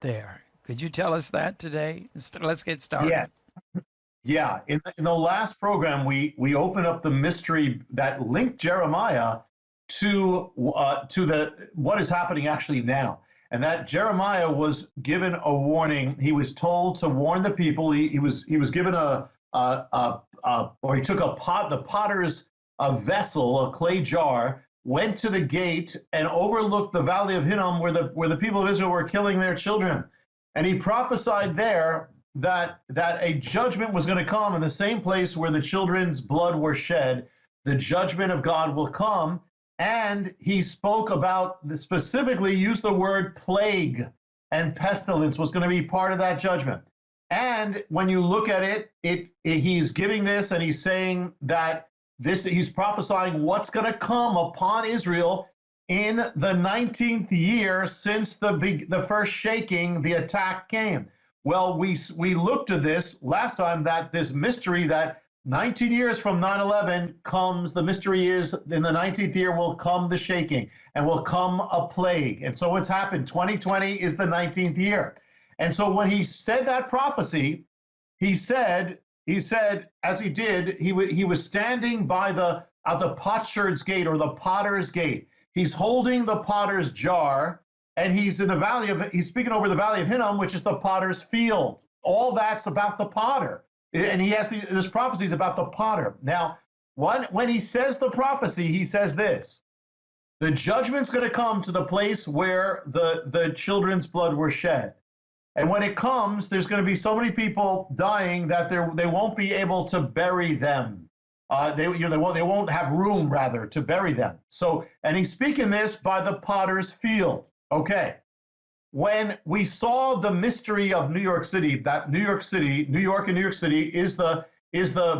there. Could you tell us that today? Let's get started. Yeah, yeah. In the last program, we opened up the mystery that linked Jeremiah to the what is happening actually now, and that Jeremiah was given a warning. He was told to warn the people. He was given or he took the potter's vessel, a clay jar, went to the gate and overlooked the valley of Hinnom where the people of Israel were killing their children. And he prophesied there that a judgment was going to come in the same place where the children's blood were shed. The judgment of God will come. And he spoke about, specifically used the word plague, and pestilence was going to be part of that judgment. And when you look at it, he's giving this and he's saying that he's prophesying what's going to come upon Israel in the 19th year since the first shaking, the attack came. Well, we looked at this last time, that this mystery that 19 years from 9/11 comes, the mystery is in the 19th year will come the shaking and will come a plague. And so what's happened, 2020 is the 19th year. And so when he said that prophecy, he said, as he did, he was standing by the potsherd's gate, or the potter's gate. He's holding the potter's jar, and he's speaking over the valley of Hinnom, which is the potter's field. All that's about the potter. And he has this prophecies about the potter. Now, when he says the prophecy, he says this: the judgment's going to come to the place where the children's blood were shed. And when it comes, there's going to be so many people dying that they won't be able to bury them. They won't have room, rather, to bury them. So, and he's speaking this by the potter's field. Okay. When we saw the mystery of New York City, that New York and New York City is the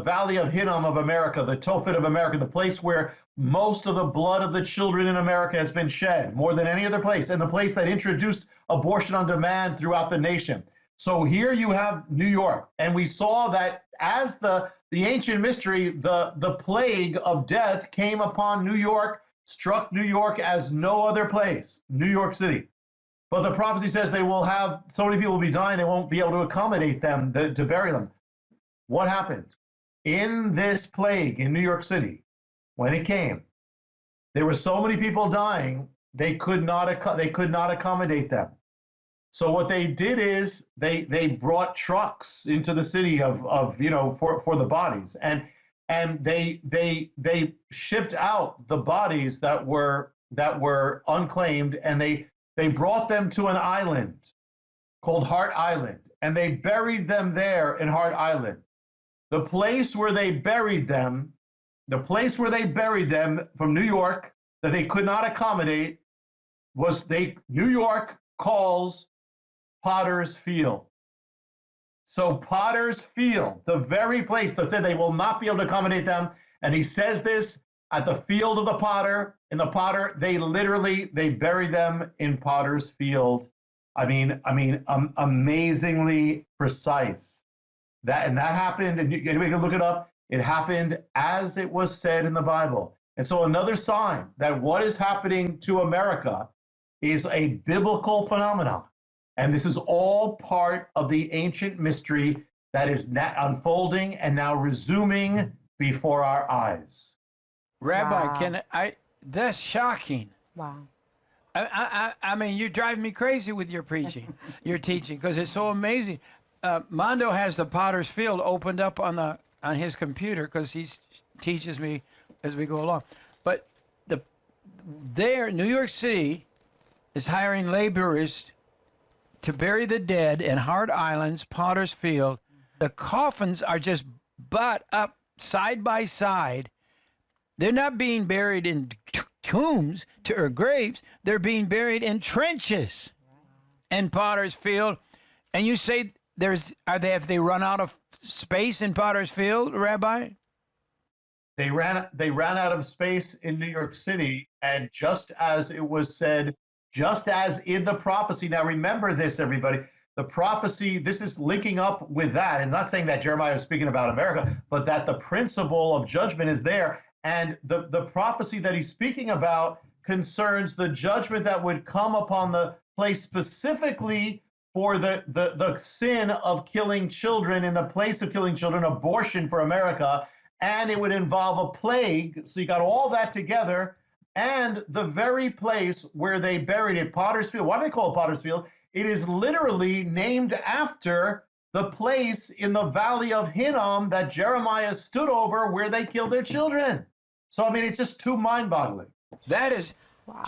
valley of Hinnom of America, the Tophet of America, the place where most of the blood of the children in America has been shed, more than any other place, and the place that introduced abortion on demand throughout the nation. So here you have New York, and we saw that as the ancient mystery, the plague of death came upon New York, struck New York as no other place, New York City. But the prophecy says they will have, so many people will be dying, they won't be able to accommodate them to bury them. What happened? In this plague in New York City, when it came, there were so many people dying, they could not accommodate them. So what they did is they brought trucks into the city for the bodies, and they shipped out the bodies that were unclaimed, and they brought them to an island called Hart Island, and they buried them there in Hart Island. The place where they buried them from New York that they could not accommodate was New York calls Potter's Field. So Potter's Field, the very place that said they will not be able to accommodate them, and he says this at the field of the potter. In the potter, they buried them in Potter's Field. I mean, amazingly precise. That happened, and anybody can look it up. It happened as it was said in the Bible. And so another sign that what is happening to America is a biblical phenomenon. And this is all part of the ancient mystery that is unfolding and now resuming before our eyes. Rabbi, wow. That's shocking. Wow. I mean, you drive me crazy with your preaching, your teaching, because it's so amazing. Mondo has the Potter's Field opened up on his computer because he teaches me as we go along. But New York City is hiring laborers to bury the dead in Hart Island's Potter's Field. The coffins are just butt up side by side. They're not being buried in tombs or graves. They're being buried in trenches in Potter's Field. And you say have they run out of space in Potter's Field, Rabbi? They ran out of space in New York City, and just as it was said, just as in the prophecy. Now remember this, everybody. The prophecy, this is linking up with that, and not saying that Jeremiah is speaking about America, but that the principle of judgment is there. And the prophecy that he's speaking about concerns the judgment that would come upon the place specifically for the sin of killing children in the place of killing children, abortion for America, and it would involve a plague. So you got all that together, and the very place where they buried it, Potter's Field. Why do they call it Potter's Field? It is literally named after the place in the valley of Hinnom that Jeremiah stood over where they killed their children. So, I mean, it's just too mind-boggling. That is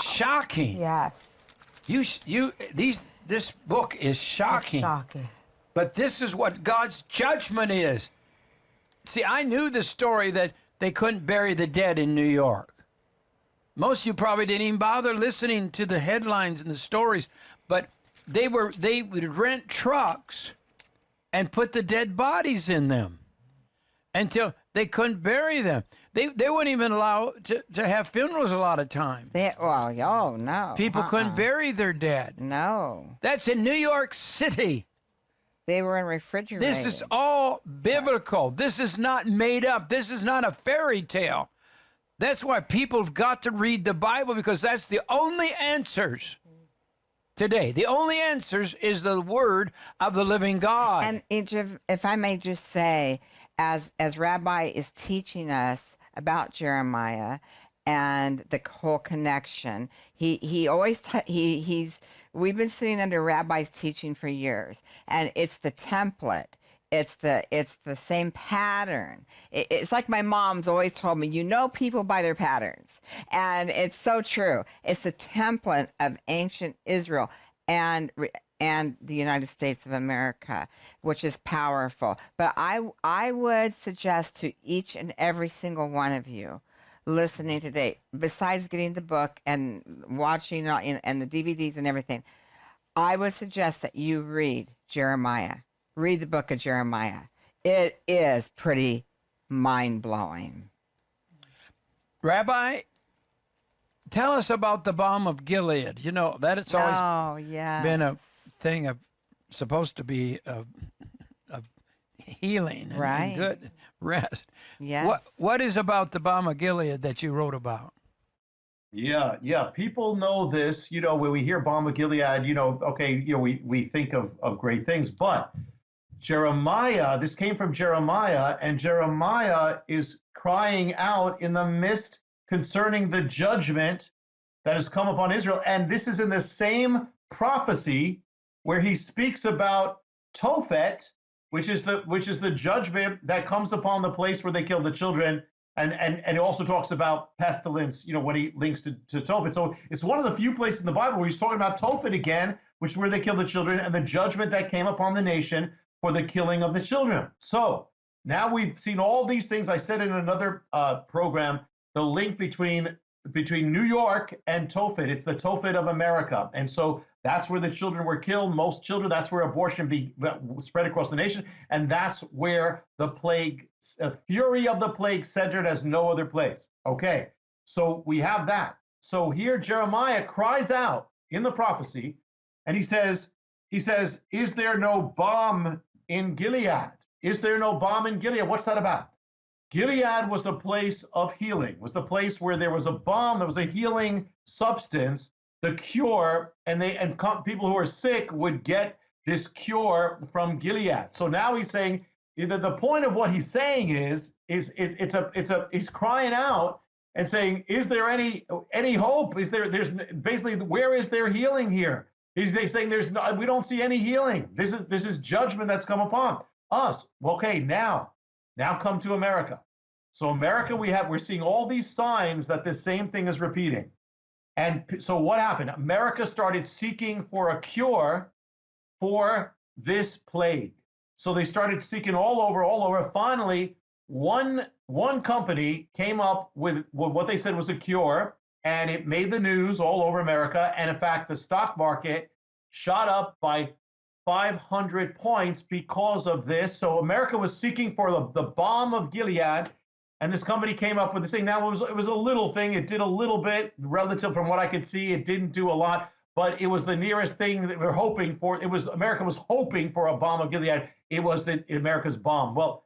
shocking. Yes. This book is shocking. It's shocking. But this is what God's judgment is. See, I knew the story that they couldn't bury the dead in New York. Most of you probably didn't even bother listening to the headlines and the stories, but they would rent trucks and put the dead bodies in them until they couldn't bury them. They wouldn't even allow to have funerals a lot of time. Oh, no. People couldn't bury their dead. No. That's in New York City. They were in refrigerated. This is all biblical. Right. This is not made up. This is not a fairy tale. That's why people have got to read the Bible, because that's the only answers today. The only answers is the word of the living God. And if I may just say, as Rabbi is teaching us about Jeremiah and the whole connection, we've been sitting under Rabbi's teaching for years, and it's the template. It's the same pattern. It's like my mom's always told me, you know people by their patterns. And it's so true. It's the template of ancient Israel and the United States of America, which is powerful. But I would suggest to each and every single one of you listening today, besides getting the book and watching and the DVDs and everything, I would suggest that you read Jeremiah. Read the book of Jeremiah. It is pretty mind-blowing. Rabbi, tell us about the balm of Gilead. You know, that it's always been a thing of supposed to be of healing and good rest. Yes. What is about the balm of Gilead that you wrote about? Yeah. People know this, when we hear balm of Gilead, we think of great things, but Jeremiah, this came from Jeremiah, and Jeremiah is crying out in the midst concerning the judgment that has come upon Israel. And this is in the same prophecy where he speaks about Tophet, which is the judgment that comes upon the place where they killed the children. And he also talks about pestilence, when he links to Tophet. So it's one of the few places in the Bible where he's talking about Tophet again, which is where they killed the children, and the judgment that came upon the nation for the killing of the children. So now we've seen all these things. I said in another program, the link between New York and Tophet. It's the Tophet of America. And so that's where the children were killed, most children. That's where abortion spread across the nation. And that's where the plague, fury of the plague centered as no other place. Okay, so we have that. So here Jeremiah cries out in the prophecy, and he says, is there no balm in Gilead? Is there no balm in Gilead? What's that about? Gilead was a place of healing, was the place where there was a balm, there was a healing substance, the cure, and people who are sick would get this cure from Gilead. So now he's saying, either the point of what he's saying is he's crying out and saying, is there any hope? There's basically, where is there healing here? They're saying we don't see any healing. This is judgment that's come upon us. Okay, now come to America. So America, we're seeing all these signs that the same thing is repeating. And so what happened? America started seeking for a cure for this plague. So they started seeking all over. Finally, one company came up with what they said was a cure, and it made the news all over America. And in fact, the stock market shot up by 500 points because of this. So America was seeking for the balm of Gilead, and this company came up with this thing. Now, it was a little thing. It did a little bit relative from what I could see. It didn't do a lot, but it was the nearest thing that we're hoping for. America was hoping for a balm of Gilead. It was America's balm. Well,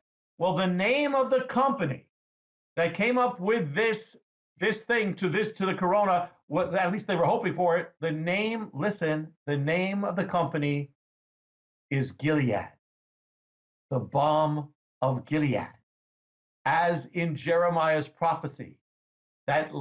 the name of the company that came up with this thing to the corona, at least they were hoping for it. The name of the company is Gilead, the balm of Gilead, as in Jeremiah's prophecy, that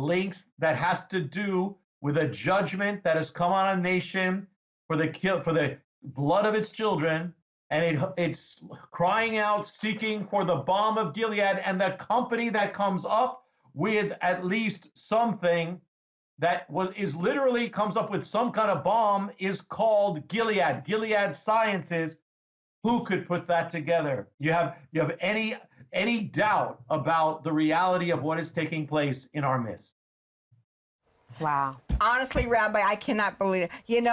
has to do with a judgment that has come on a nation for the blood of its children, and it's crying out, seeking for the balm of Gilead, and that company that comes up with at least something that is literally comes up with some kind of balm is called Gilead. Gilead Sciences. Who could put that together? You have any doubt about the reality of what is taking place in our midst? Wow. Honestly, Rabbi, I cannot believe it.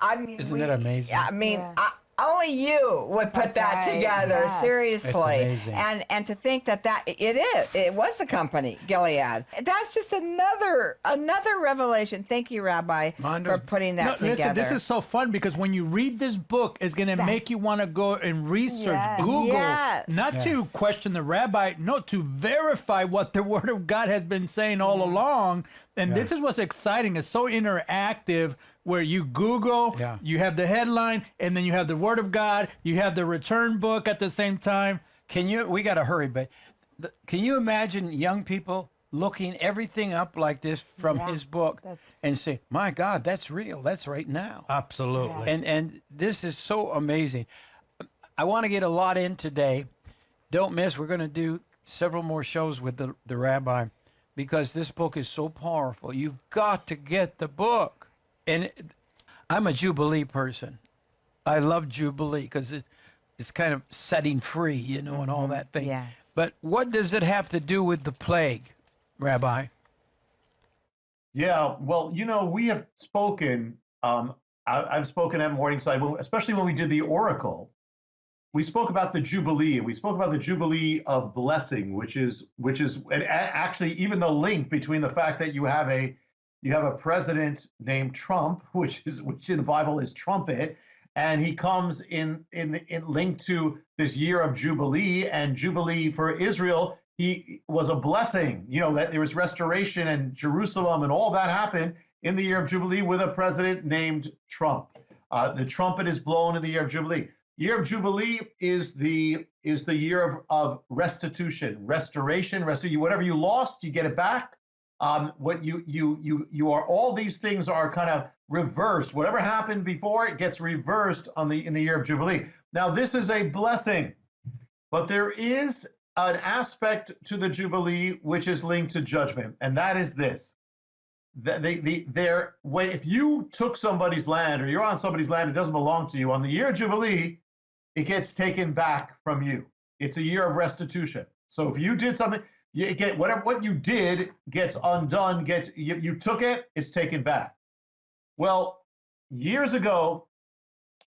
I mean, Isn't that amazing? I mean, Yeah. Only you would put That's that right. together, Yes. seriously. It's amazing. And to think that it was the company, Gilead. That's just another revelation. Thank you, Rabbi, Mondo. for putting that together. Listen, this is so fun because when you read this book, it's going to make you want to go and research, Yes. Google, Yes. not to question the rabbi, no, to verify what the Word of God has been saying all along. And this is what's exciting. It's so interactive where you Google, you have the headline, and then you have the Word of God, you have the return book at the same time. We got to hurry, but can you imagine young people looking everything up like this from his book and say, my God, that's real. That's right now. Absolutely. And this is so amazing. I want to get a lot in today. Don't miss. We're going to do several more shows with the rabbi because this book is so powerful. You've got to get the book. And I'm a Jubilee person. I love Jubilee because it's kind of setting free, and all that thing. Yes. But what does it have to do with the plague, Rabbi? Yeah, well, we have spoken. I've spoken at Morningside, especially when we did the Oracle. We spoke about the Jubilee. We spoke about the Jubilee of blessing, which is, and actually even the link between the fact that you have a president named Trump, which in the Bible is trumpet, and he comes in linked to this year of Jubilee, and Jubilee for Israel. He was a blessing, that there was restoration and Jerusalem and all that happened in the year of Jubilee with a president named Trump. The trumpet is blown in the year of Jubilee. Year of Jubilee is the year of restitution, restoration, whatever you lost, you get it back. What you are, all these things are kind of reversed. Whatever happened before, it gets reversed in the year of Jubilee. Now, this is a blessing, but there is an aspect to the Jubilee which is linked to judgment, and that is this: that if you took somebody's land or you're on somebody's land, it doesn't belong to you. On the year of Jubilee, it gets taken back from you. It's a year of restitution. So if you did something, you get what you did gets undone. You took it, it's taken back. Well, years ago,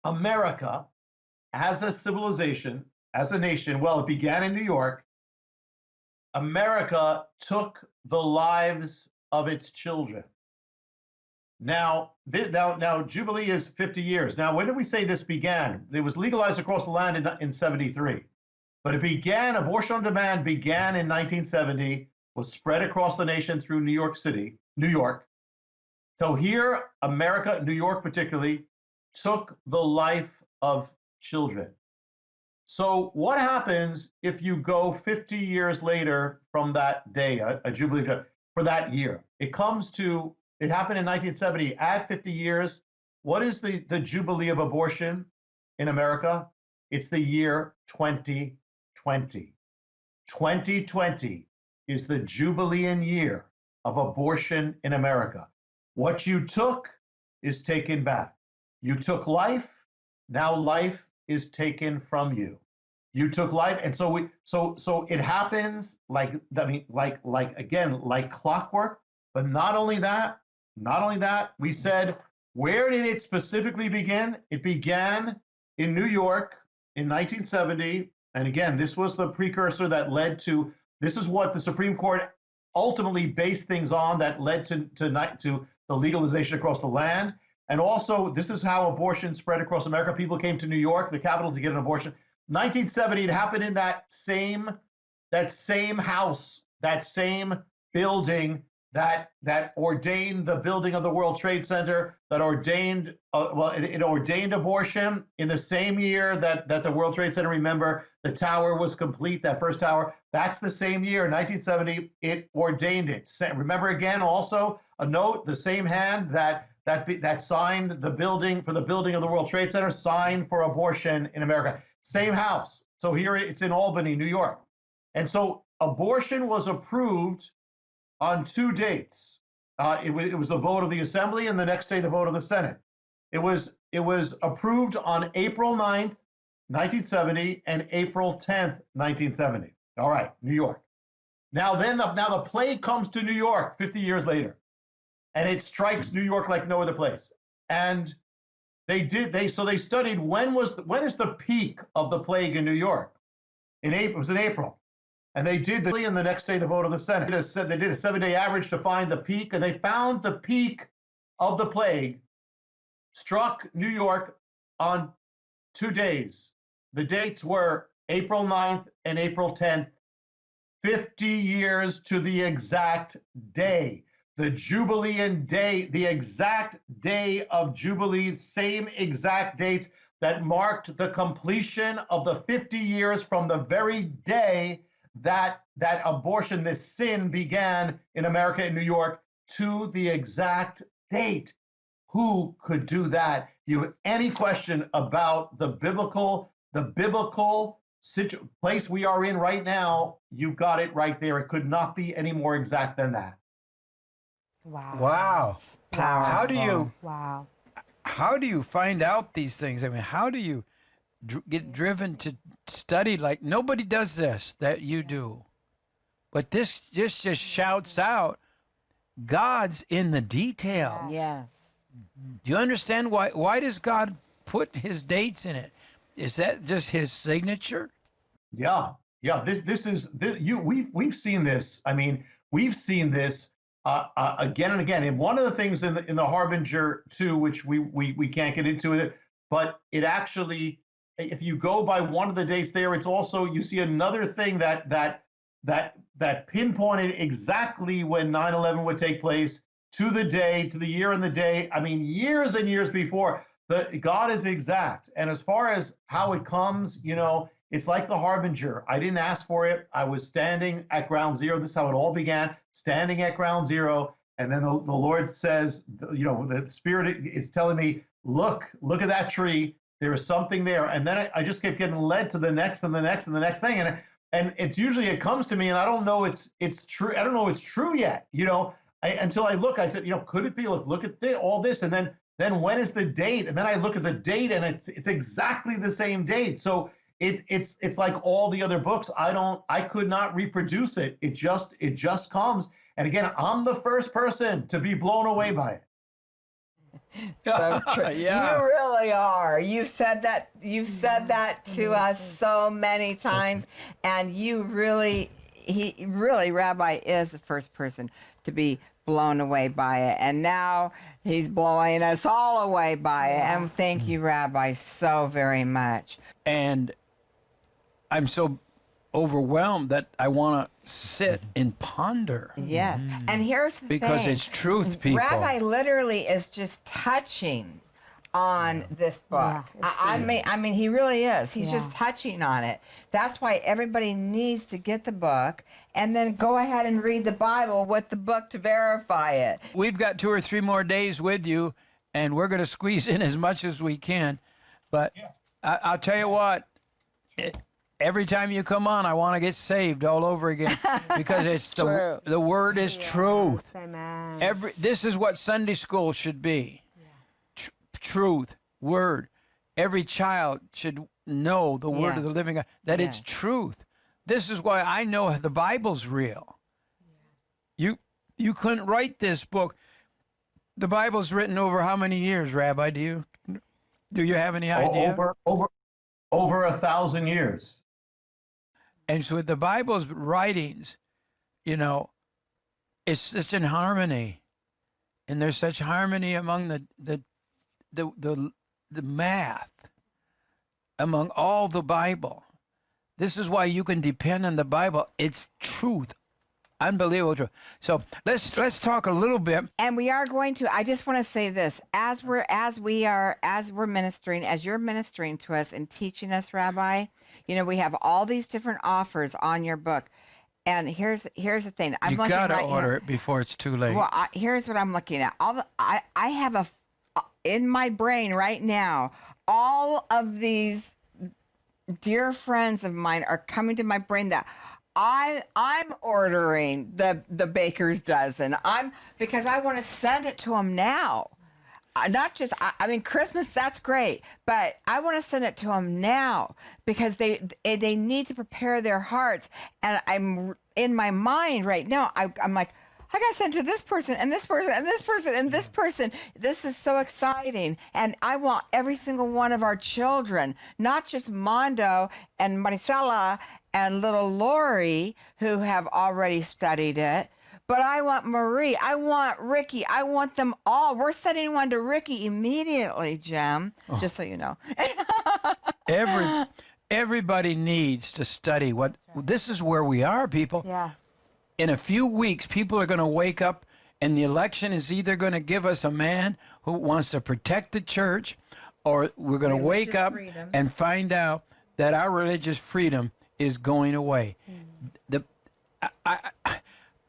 America, as a civilization, as a nation, well, it began in New York. America took the lives of its children. Now Jubilee is 50 years. Now, when did we say this began? It was legalized across the land in 73. But abortion on demand began in 1970, was spread across the nation through New York. So here, America, New York particularly, took the life of children. So what happens if you go 50 years later from that day, a Jubilee for that year? It happened in 1970. Add 50 years. What is the Jubilee of abortion in America? It's the year 2020. 2020 is the Jubilean year of abortion in America. What you took is taken back. You took life, now life is taken from you. You took life, and so it happens like clockwork. But not only that, we said, where did it specifically begin? It began in New York in 1970. And again, this was the precursor that led to, this is what the Supreme Court ultimately based things on, that led to the legalization across the land. And also, this is how abortion spread across America. People came to New York, the capital, to get an abortion. 1970, it happened in that same house, that same building that ordained the building of the World Trade Center, that ordained, it ordained abortion in the same year that the World Trade Center, remember, the tower was complete, that first tower. That's the same year, 1970, it ordained it. Remember again, also, a note, the same hand that signed the building for the building of the World Trade Center signed for abortion in America. Same house. So here it's in Albany, New York. And so abortion was approved on 2 dates. It was a vote of the Assembly, and the next day the vote of the Senate. It was approved on April 9th, 1970, and April 10th, 1970. All right, New York. Now the plague comes to New York 50 years later, and it strikes New York like no other place. And they studied when is the peak of the plague in New York. In April, it was in April. And they did, and the next day the vote of the Senate. They did a 7-day average to find the peak, and they found the peak of the plague struck New York on 2 days. The dates were April 9th and April 10th, 50 years to the exact day. The Jubilean day, the exact day of Jubilee, same exact dates that marked the completion of the 50 years from the very day that abortion, this sin, began in America, in New York, to the exact date. Who could do that? You have any question about the biblical place we are in right now, you've got it right there. It could not be any more exact than that. Wow. Powerful. How do you find out these things? I mean, how do you get driven to study? Like, nobody does this that you do. But this just shouts out, God's in the details. Yes. Do you understand why does God put his dates in it? Is that just his signature? Yeah. We've seen this. I mean, we've seen this again and again. And one of the things in the Harbinger too, which we can't get into it, but it actually, if you go by one of the dates there, it's also, you see another thing that pinpointed exactly when 9/11 would take place, to the day, to the year and the day. I mean, years and years before. God is exact. And as far as how it comes, it's like the Harbinger. I didn't ask for it. I was standing at ground zero. This is how it all began, standing at ground zero. And then the Lord says, the Spirit is telling me, look at that tree. There is something there. And then I just kept getting led to the next and the next and the next thing. And it's usually, it comes to me and I don't know it's true. I don't know it's true yet, until I look. I said, could it be? Look at all this. And then when is the date? And then I look at the date and it's exactly the same date. So it's like all the other books. I could not reproduce it. It just comes. And again, I'm the first person to be blown away by it. So true. Yeah. You really are. You've said that to us so many times, and Rabbi is the first person to be blown away by it, and now he's blowing us all away by it. And thank you, Rabbi, so very much. And I'm so overwhelmed that I want to sit and ponder. Yes. And here's the thing. Because it's truth, people. Rabbi literally is just touching on this book. Yeah, I mean, he really is. He's just touching on it. That's why everybody needs to get the book and then go ahead and read the Bible with the book to verify it. We've got 2 or 3 more days with you, and we're going to squeeze in as much as we can. But I'll tell you what, every time you come on, I want to get saved all over again, because it's the word is truth. Amen. This is what Sunday school should be. Truth, word. Every child should know the word of the living God, that it's truth. This is why I know the Bible's real. You couldn't write this book. The Bible's written over how many years, Rabbi? Do you have any idea? Over 1,000 years. And so with the Bible's writings, it's such in harmony, and there's such harmony among the math, among all the Bible. This is why you can depend on the Bible. It's truth Unbelievable. So let's talk a little bit. And we are going to, I just want to say this, as we're ministering, as you're ministering to us and teaching us, Rabbi, we have all these different offers on your book. And here's the thing. I'm You looking got to right order here. it before it's too late. Well, here's what I'm looking at. I have in my brain right now, all of these dear friends of mine are coming to my brain that I'm ordering the baker's dozen. Because I want to send it to them now. Not just, I mean, Christmas, that's great, but I want to send it to them now because they need to prepare their hearts. And I'm in my mind right now, I'm like, I got sent to this person and this person and this person and this person. This is so exciting. And I want every single one of our children, not just Mondo and Maricela and little Lori, who have already studied it, but I want Marie. I want Ricky. I want them all. We're sending one to Ricky immediately, Jem, just so you know. Everybody needs to study this is where we are, people. Yes. In a few weeks, people are going to wake up, and the election is either going to give us a man who wants to protect the church, or we're going to wake up and find out that our religious freedom is going away.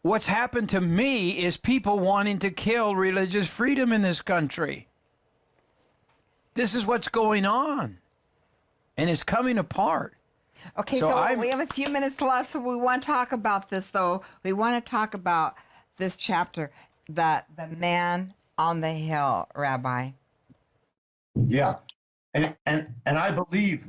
What's happened to me is people wanting to kill religious freedom in this country. This is what's going on, and it's coming apart. Okay, so we have a few minutes left, so we want to talk about this, though. We want to talk about this chapter, the man on the hill, Rabbi. Yeah, and I believe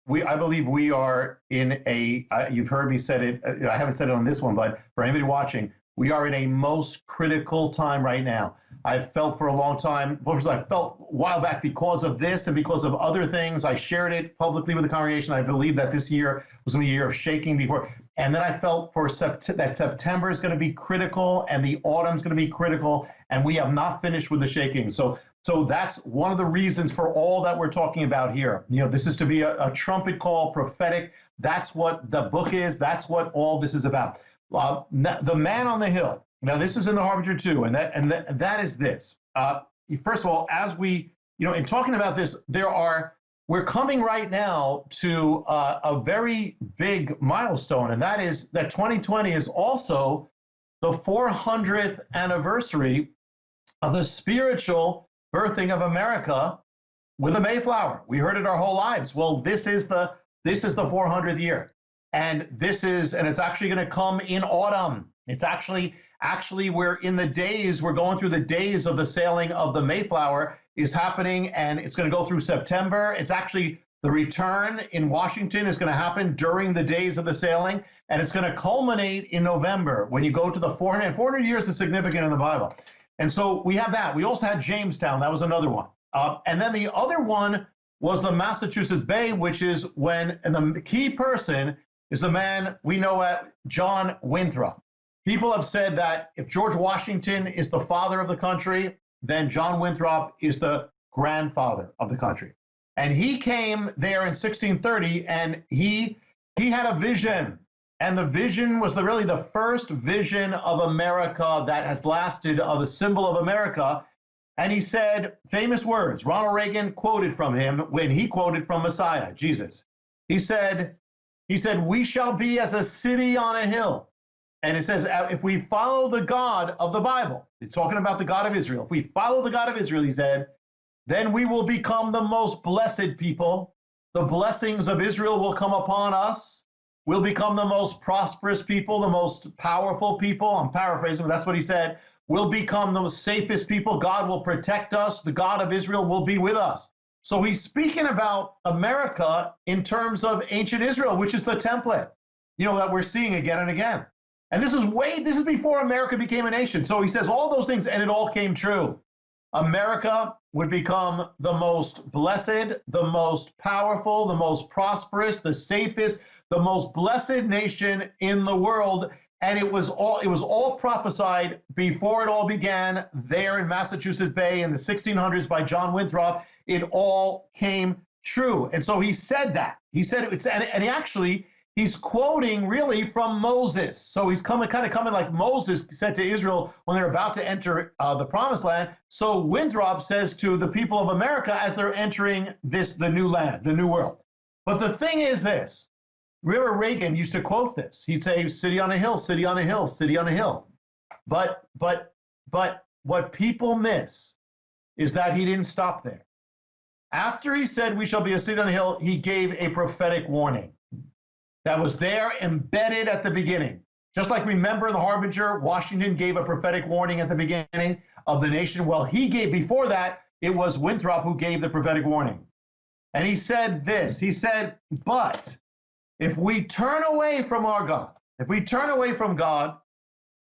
we are in a. You've heard me said it. I haven't said it on this one, but for anybody watching, we are in a most critical time right now. I've felt for a long time. I felt a while back because of this and because of other things. I shared it publicly with the congregation. I believe that this year was going to be a year of shaking before. And then I felt that September is going to be critical and the autumn is going to be critical. And we have not finished with the shaking. So that's one of the reasons for all that we're talking about here. This is to be a trumpet call, prophetic. That's what the book is. That's what all this is about. The man on the hill. Now, this is in the Harbinger too, and that is this. First of all, as we, in talking about this, we're coming right now to a very big milestone, and that is that 2020 is also the 400th anniversary of the spiritual birthing of America with the Mayflower. We heard it our whole lives. Well, this is the 400th year, and it's actually going to come in autumn. It's actually we're going through the days of the sailing of the Mayflower is happening, and it's going to go through September. It's actually the return in Washington is going to happen during the days of the sailing, and it's going to culminate in November when you go to the 400. 400 years is significant in the Bible. And so we have that. We also had Jamestown. That was another one. And then the other one was the Massachusetts Bay, which is and the key person is the man we know as John Winthrop. People have said that if George Washington is the father of the country, then John Winthrop is the grandfather of the country. And he came there in 1630, and he had a vision. And the vision was really the first vision of America that has lasted, of the symbol of America. And he said famous words. Ronald Reagan quoted from him when he quoted from Messiah, Jesus. He said, "We shall be as a city on a hill." And it says, if we follow the God of the Bible, it's talking about the God of Israel. If we follow the God of Israel, he said, then we will become the most blessed people. The blessings of Israel will come upon us. We'll become the most prosperous people, the most powerful people. I'm paraphrasing, but that's what he said. We'll become the safest people. God will protect us. The God of Israel will be with us. So he's speaking about America in terms of ancient Israel, which is the template, that we're seeing again and again. And this is before America became a nation. So he says all those things, and it all came true. America would become the most blessed, the most powerful, the most prosperous, the safest, the most blessed nation in the world. And it was all prophesied before it all began there in Massachusetts Bay in the 1600s by John Winthrop. It all came true. And so he said that. He said it's, and he actually, he's quoting really from Moses. So he's kind of coming like Moses said to Israel when they're about to enter the promised land. So Winthrop says to the people of America as they're entering the new land, the new world. But the thing is this, remember Reagan used to quote this. He'd say, city on a hill, city on a hill, city on a hill. But what people miss is that he didn't stop there. After he said we shall be a city on a hill, he gave a prophetic warning that was there embedded at the beginning. Just like remember in the Harbinger, Washington gave a prophetic warning at the beginning of the nation. Well, he gave before that, it was Winthrop who gave the prophetic warning. And he said this, he said, but if we turn away from our God, if we turn away from God,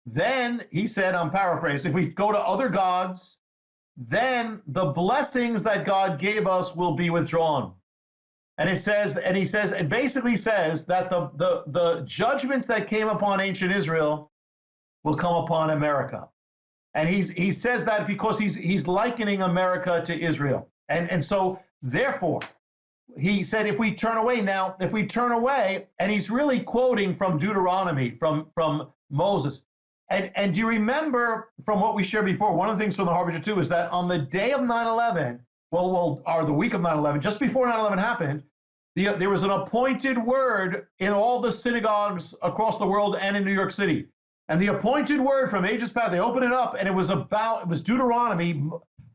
then, he said, I'm paraphrasing, if we go to other gods, then the blessings that God gave us will be withdrawn. And it basically says that the judgments that came upon ancient Israel will come upon America. And he says that because he's likening America to Israel. And so therefore, he said, if we turn away now, and he's really quoting from Deuteronomy, from Moses. And do you remember from what we shared before, one of the things from the Harbinger too is that on the day of 9/11, or the week of 9/11, just before 9/11 happened, there was an appointed word in all the synagogues across the world and in New York City. And the appointed word from ages past, they opened it up and it was Deuteronomy,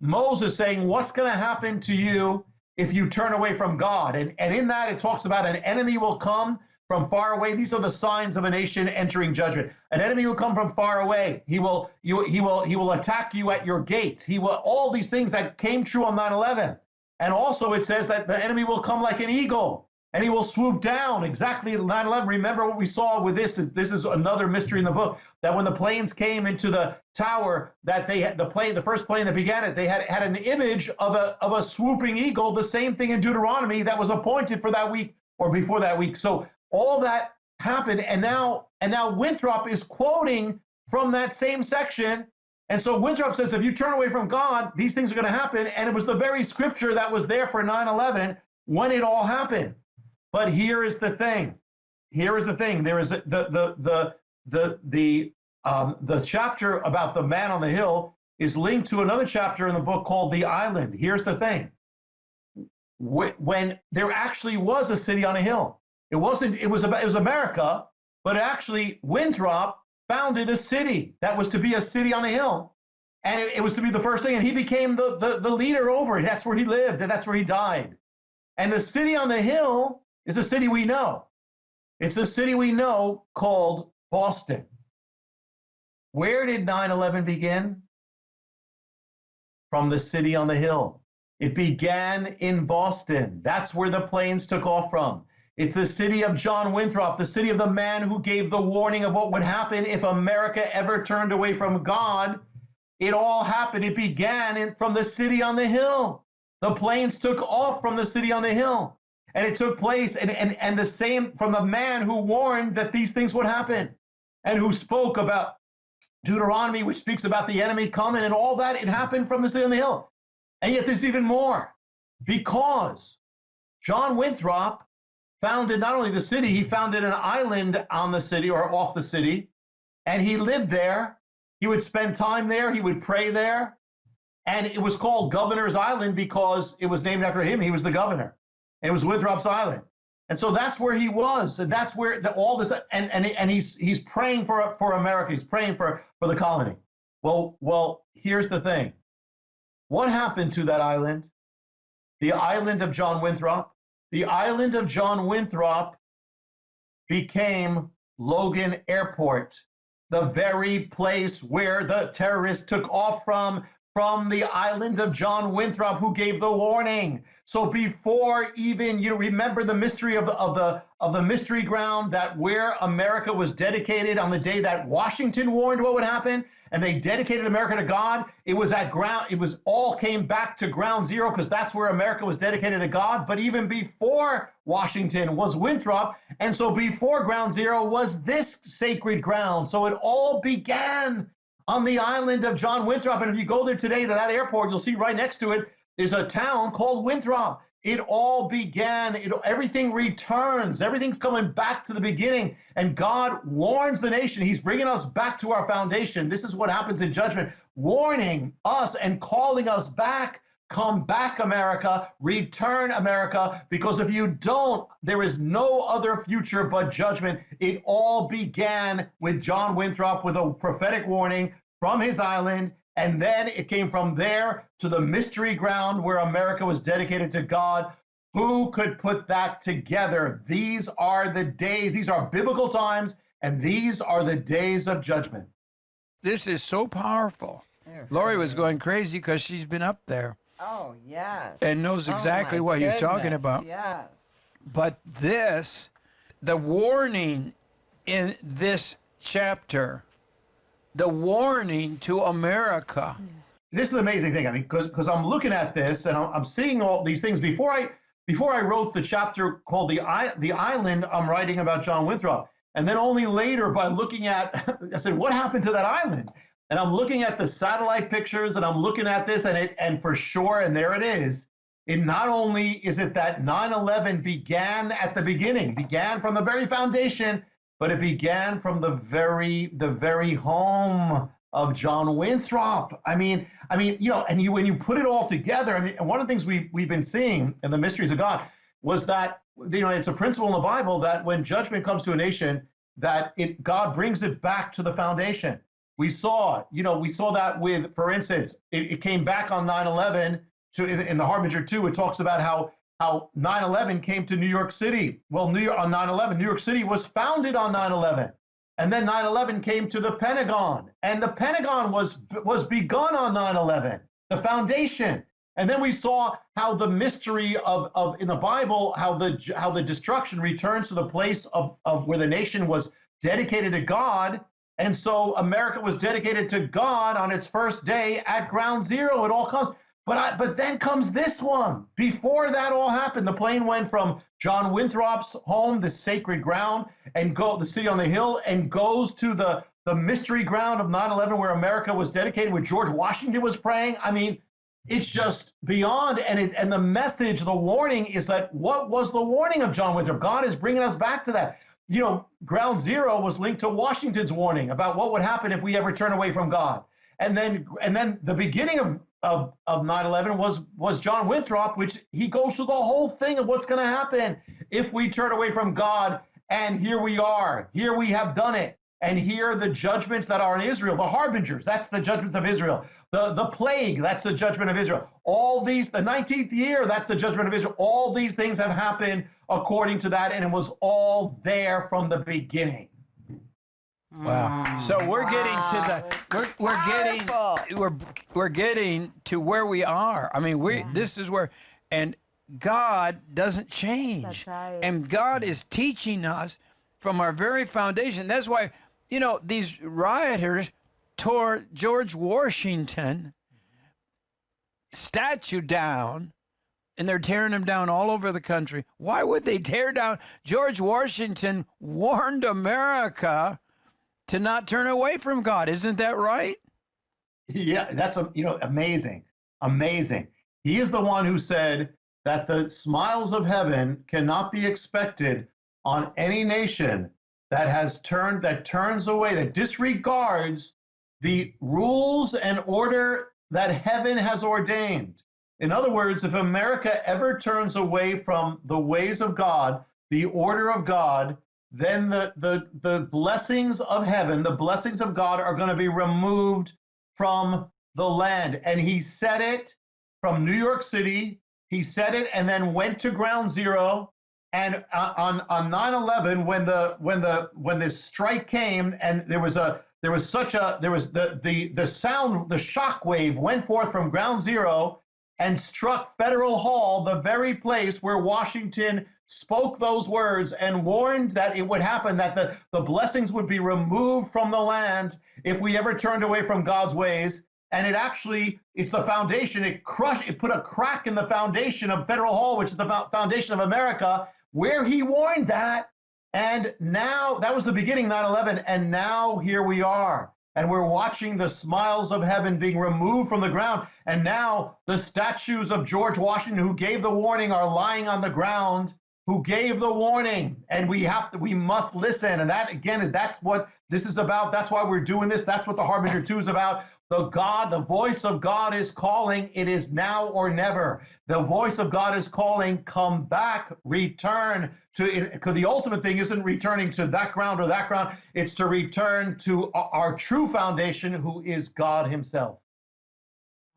Moses saying, what's going to happen to you if you turn away from God? And in that, it talks about an enemy will come from far away. These are the signs of a nation entering judgment. An enemy will come from far away. He will attack you at your gates. All these things that came true on 9/11. And also it says that the enemy will come like an eagle and he will swoop down exactly at 9/11. Remember what we saw with this is another mystery in the book, that when the planes came into the tower, that they had the first plane that began it, they had an image of a swooping eagle, the same thing in Deuteronomy that was appointed for that week or before that week. So all that happened, and now Winthrop is quoting from that same section. And so Winthrop says, if you turn away from God, these things are going to happen. And it was the very scripture that was there for 9/11 when it all happened. But here is the thing. There is the chapter about the man on the hill is linked to another chapter in the book called The Island. Here's the thing. When there actually was a city on a hill, it was America, but actually Winthrop founded a city that was to be a city on a hill. And it was to be the first thing. And he became the leader over it. That's where he lived and that's where he died. And the city on the hill is a city we know. It's a city we know called Boston. Where did 9/11 begin? From the city on the hill. It began in Boston. That's where the planes took off from. It's the city of John Winthrop, the city of the man who gave the warning of what would happen if America ever turned away from God. It all happened. It began from the city on the hill. The planes took off from the city on the hill. And it took place, and the same from the man who warned that these things would happen and who spoke about Deuteronomy, which speaks about the enemy coming and all that. It happened from the city on the hill. And yet there's even more, because John Winthrop founded not only the city, he founded an island on the city or off the city, and he lived there. He would spend time there. He would pray there. And it was called Governor's Island because it was named after him. He was the governor. And it was Winthrop's Island. And so that's where he was. And that's where all this, and he's praying for America. He's praying for the colony. Well, here's the thing. What happened to that island? The island of John Winthrop. The island of John Winthrop became Logan Airport, the very place where the terrorists took off from the island of John Winthrop, who gave the warning. So before even, remember the mystery of the mystery ground, that where America was dedicated on the day that Washington warned what would happen, and they dedicated America to God. It was at ground. It was all came back to ground zero, because that's where America was dedicated to God. But even before Washington was Winthrop, and so before ground zero was this sacred ground. So it all began on the island of John Winthrop. And if you go there today to that airport, you'll see right next to it, there's a town called Winthrop. It all began, everything returns, everything's coming back to the beginning. And God warns the nation. He's bringing us back to our foundation. This is what happens in judgment, warning us and calling us back. Come back, America, return, America, because if you don't, there is no other future but judgment. It all began with John Winthrop with a prophetic warning from his island. And then it came from there to the mystery ground where America was dedicated to God. Who could put that together? These are the days, these are biblical times, and these are the days of judgment. This is so powerful. Lori was going crazy because she's been up there. Oh, yes. And knows exactly what you're talking about. Yes. But this, the warning in this chapter, the warning to America. This is the amazing thing. I mean, because I'm looking at this and I'm seeing all these things. Before I wrote the chapter called the Island, I'm writing about John Winthrop. And then only later by looking at, I said, what happened to that island? And I'm looking at the satellite pictures and I'm looking at this and for sure, and there it is. It not only is it that 9/11 began at the beginning, began from the very foundation, but it began from the very home of John Winthrop. I mean, when you put it all together, and one of the things we've been seeing in the mysteries of God was that, it's a principle in the Bible that when judgment comes to a nation, that God brings it back to the foundation. We saw that with, for instance, it came back on 9/11 in the Harbinger 2. It talks about how 9/11 came to New York City. Well, on 9/11, New York City was founded on 9/11. And then 9/11 came to the Pentagon. And the Pentagon was begun on 9/11, the foundation. And then we saw how the mystery of in the Bible, how the destruction returns to the place of where the nation was dedicated to God. And so America was dedicated to God on its first day at ground zero. It all comes. But then comes this one. Before that all happened, the plane went from John Winthrop's home, the sacred ground, and the city on the hill, and goes to the mystery ground of 9/11 where America was dedicated, where George Washington was praying. I mean, it's just beyond. And the message, the warning is that what was the warning of John Winthrop? God is bringing us back to that. Ground zero was linked to Washington's warning about what would happen if we ever turn away from God. And then the beginning of 9/11 was John Winthrop, which he goes through the whole thing of what's going to happen if we turn away from God. And here we are. Here we have done it. And here are the judgments that are in Israel, the harbingers, that's the judgment of Israel. The plague, that's the judgment of Israel. All these, the 19th year, that's the judgment of Israel. All these things have happened according to that, and it was all there from the beginning. Wow. So we're getting to we're getting to where we are. I mean, this is where, and God doesn't change. That's right. And God is teaching us from our very foundation. That's why, these rioters tore George Washington statue down, and they're tearing him down all over the country. Why would they tear down? George Washington warned America to not turn away from God. Isn't that right? Yeah, that's amazing. Amazing. He is the one who said that the smiles of heaven cannot be expected on any nation that turns away, that disregards the rules and order that heaven has ordained. In other words, if America ever turns away from the ways of God, the order of God, then the blessings of heaven, the blessings of God are going to be removed from the land. And he said it from New York City. He said it and then went to ground zero. And on 9/11, when the strike came, and the sound, the shock wave went forth from ground zero and struck Federal Hall, the very place where Washington spoke those words and warned that it would happen, that the blessings would be removed from the land if we ever turned away from God's ways. And it's the foundation. It put a crack in the foundation of Federal Hall, which is the foundation of America, where he warned that. And now, that was the beginning, 9/11, and now here we are. And we're watching the smiles of heaven being removed from the ground. And now the statues of George Washington, who gave the warning, are lying on the ground, who gave the warning. And we must listen. And that, again, that's what this is about. That's why we're doing this. That's what the Harbinger 2 is about. The voice of God is calling. It is now or never. The voice of God is calling, come back, return to, because the ultimate thing isn't returning to that ground or that ground. It's to return to our true foundation, who is God himself.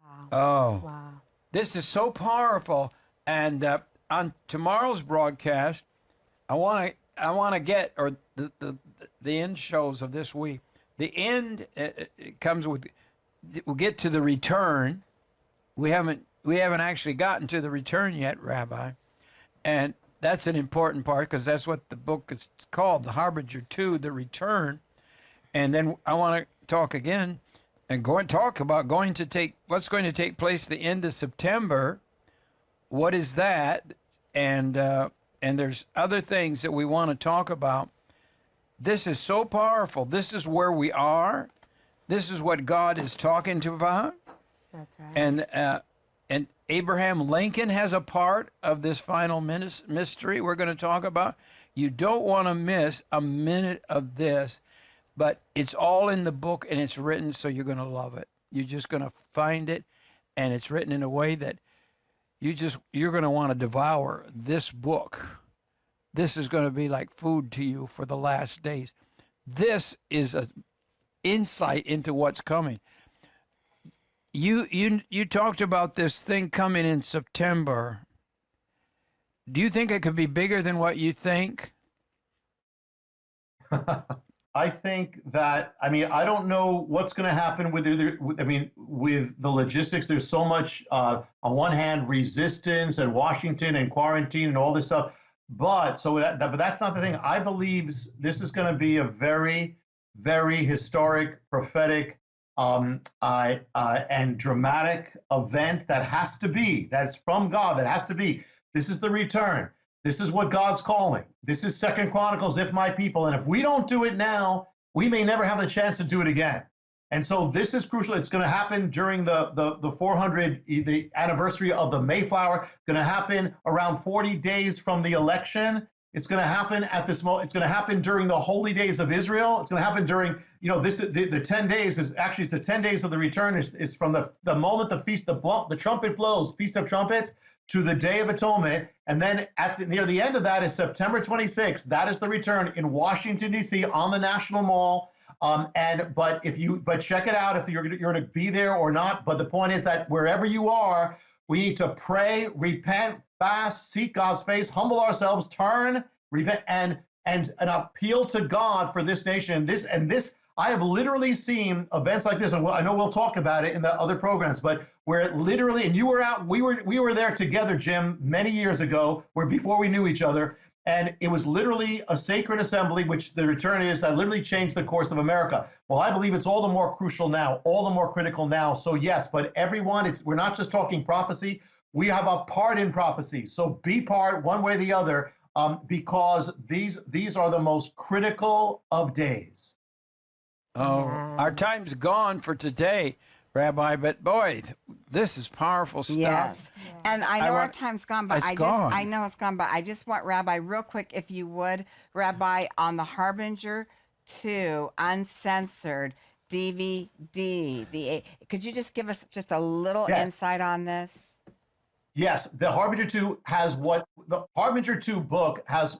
Wow. Oh, wow. This is so powerful. And on tomorrow's broadcast, I want to get, or the end shows of this week, the end it comes with, we'll get to the return. We haven't actually gotten to the return yet, Rabbi. And that's an important part, because that's what the book is called, The Harbinger 2, The Return. And then I want to talk again and talk about what's going to take place at the end of September. What is that? And there's other things that we want to talk about. This is so powerful. This is where we are. This is what God is talking to about. That's right. And Abraham Lincoln has a part of this final mystery we're going to talk about. You don't want to miss a minute of this, but it's all in the book and it's written, so you're going to love it. You're just going to find it, and it's written in a way that you're going to want to devour this book. This is going to be like food to you for the last days. This is an insight into what's coming. You talked about this thing coming in September. Do you think it could be bigger than what you think? I think that, I don't know what's going to happen with the logistics. There's so much, on one hand, resistance and Washington and quarantine and all this stuff. But that's not the thing. I believe this is going to be a very, very historic, prophetic, and dramatic event that's from God, that has to be. This is the return. This is what God's calling. This is 2 Chronicles, if my people. And if we don't do it now, we may never have the chance to do it again. And so this is crucial. It's going to happen during the anniversary of the Mayflower. Going to happen around 40 days from the election. It's going to happen at this moment. It's going to happen during the holy days of Israel. It's going to happen during, the 10 days is actually, it's the 10 days of the return is from the moment the trumpet blows, Feast of Trumpets, to the Day of Atonement. And then near the end of that is September 26th. That is the return in Washington, D.C. on the National Mall. But check it out if you're going to be there or not. But the point is that wherever you are, we need to pray, repent, fast, seek God's face, humble ourselves, turn, repent, and appeal to God for this nation. And this, I have literally seen events like this, and I know we'll talk about it in the other programs, but where it literally, and you were out, we were there together, Jim, many years ago, before we knew each other, and it was literally a sacred assembly, which the return is, that literally changed the course of America. Well, I believe it's all the more crucial now, all the more critical now. So yes, but everyone, we're not just talking prophecy. We have a part in prophecy. So be part one way or the other, because these are the most critical of days. Oh, our time's gone for today, Rabbi, but boy, this is powerful stuff. Yes. Yeah. And I know our time's gone, but I know it's gone, but I just want Rabbi, real quick, if you would, Rabbi, on the Harbinger 2 uncensored DVD, could you just give us just a little insight on this? Yes, the Harbinger 2 has the Harbinger 2 book has.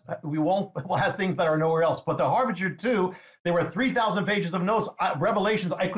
Has things that are nowhere else. But the Harbinger 2, there were 3,000 pages of notes, revelations I couldn't